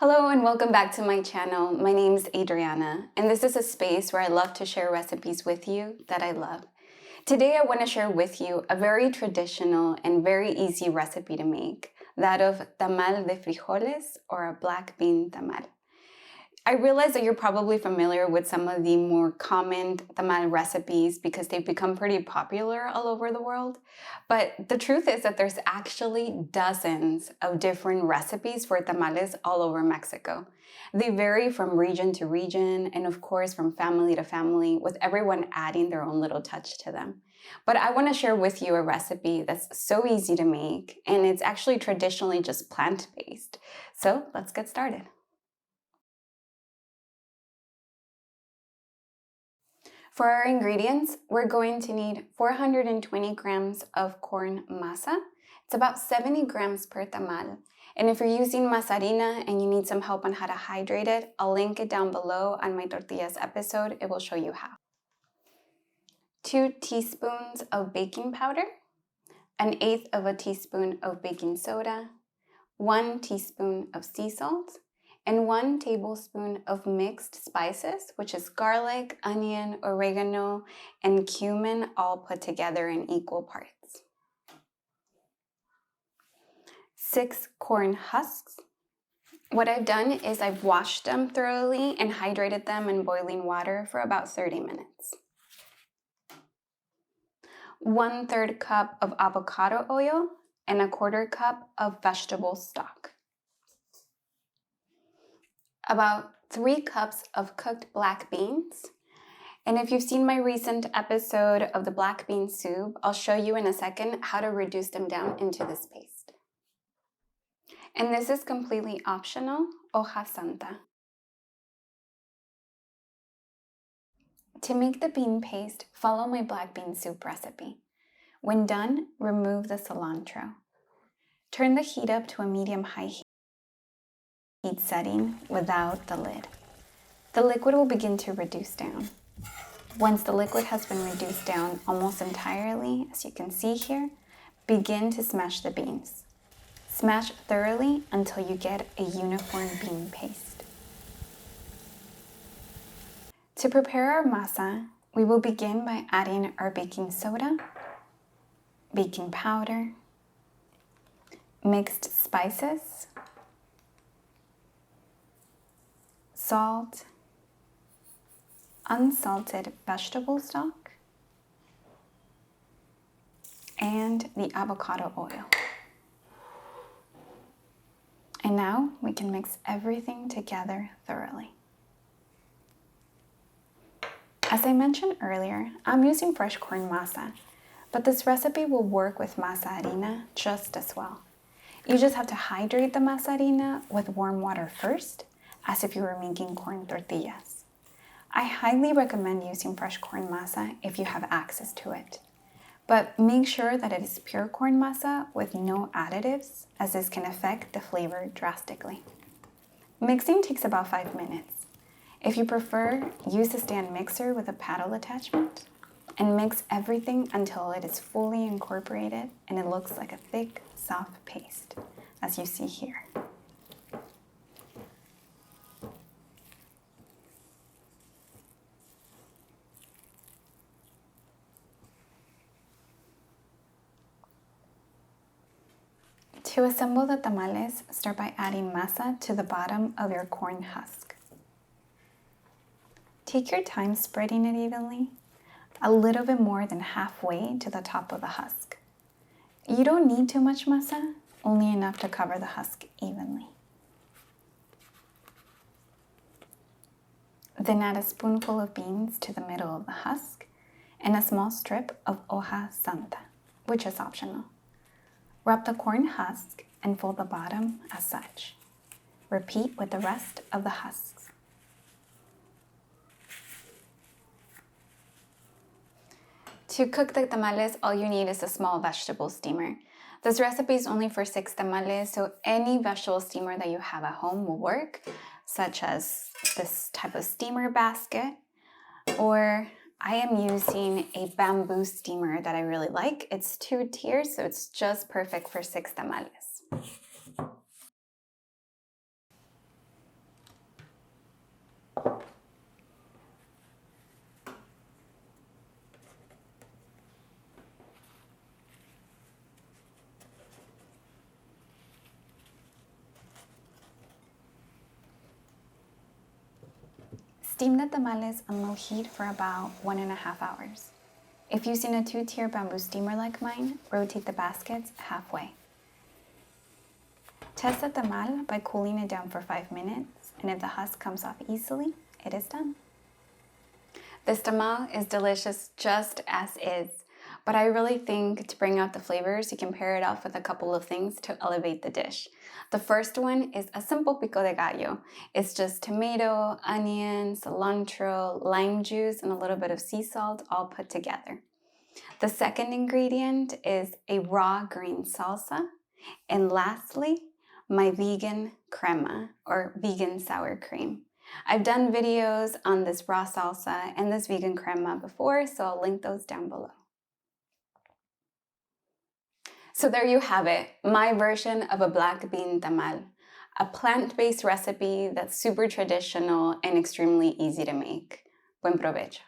Hello and welcome back to my channel. My name is Adriana, and this is a space where I love to share recipes with you that I love. Today I want to share with you a very traditional and very easy recipe to make, that of tamal de frijoles or a black bean tamal. I realize that you're probably familiar with some of the more common tamal recipes because they've become pretty popular all over the world. But the truth is that there's actually dozens of different recipes for tamales all over Mexico. They vary from region to region and of course from family to family, with everyone adding their own little touch to them. But I want to share with you a recipe that's so easy to make, and it's actually traditionally just plant-based. So let's get started. For our ingredients, we're going to need 420 grams of corn masa. It's about 70 grams per tamal. And if you're using masa harina and you need some help on how to hydrate it, I'll link it down below on my tortillas episode. It will show you how. 2 teaspoons of baking powder, 1/8 of a teaspoon of baking soda, 1 teaspoon of sea salt, and 1 tablespoon of mixed spices, which is garlic, onion, oregano, and cumin, all put together in equal parts. 6 corn husks. What I've done is I've washed them thoroughly and hydrated them in boiling water for about 30 minutes. 1/3 cup of avocado oil and 1/4 cup of vegetable stock. About 3 cups of cooked black beans. And if you've seen my recent episode of the black bean soup, I'll show you in a second how to reduce them down into this paste. And this is completely optional, hoja santa. To make the bean paste, follow my black bean soup recipe. When done, remove the cilantro. Turn the heat up to a medium-high heat setting without the lid. The liquid will begin to reduce down. Once the liquid has been reduced down almost entirely, as you can see here, begin to smash the beans. Smash thoroughly until you get a uniform bean paste. To prepare our masa, we will begin by adding our baking soda, baking powder, mixed spices, salt, unsalted vegetable stock, and the avocado oil. And now we can mix everything together thoroughly. As I mentioned earlier, I'm using fresh corn masa, but this recipe will work with masa harina just as well. You just have to hydrate the masa harina with warm water first, as if you were making corn tortillas. I highly recommend using fresh corn masa if you have access to it. But make sure that it is pure corn masa with no additives, as this can affect the flavor drastically. Mixing takes about 5 minutes. If you prefer, use a stand mixer with a paddle attachment and mix everything until it is fully incorporated and it looks like a thick, soft paste, as you see here. To assemble the tamales, start by adding masa to the bottom of your corn husk. Take your time spreading it evenly, a little bit more than halfway to the top of the husk. You don't need too much masa, only enough to cover the husk evenly. Then add a spoonful of beans to the middle of the husk and a small strip of hoja santa, which is optional. Wrap the corn husk and fold the bottom as such. Repeat with the rest of the husks. To cook the tamales, all you need is a small vegetable steamer. This recipe is only for 6 tamales, so any vegetable steamer that you have at home will work, such as this type of steamer basket, or I am using a bamboo steamer that I really like. It's 2 tiers, so it's just perfect for 6 tamales. Steam the tamales on low heat for about 1.5 hours. If using a 2-tier bamboo steamer like mine, rotate the baskets halfway. Test the tamal by cooling it down for 5 minutes, and if the husk comes off easily, it is done. This tamal is delicious just as is, but I really think to bring out the flavors, you can pair it off with a couple of things to elevate the dish. The first one is a simple pico de gallo. It's just tomato, onion, cilantro, lime juice, and a little bit of sea salt all put together. The second ingredient is a raw green salsa. And lastly, my vegan crema or vegan sour cream. I've done videos on this raw salsa and this vegan crema before, so I'll link those down below. So there you have it, my version of a black bean tamal, a plant-based recipe that's super traditional and extremely easy to make. Buen provecho.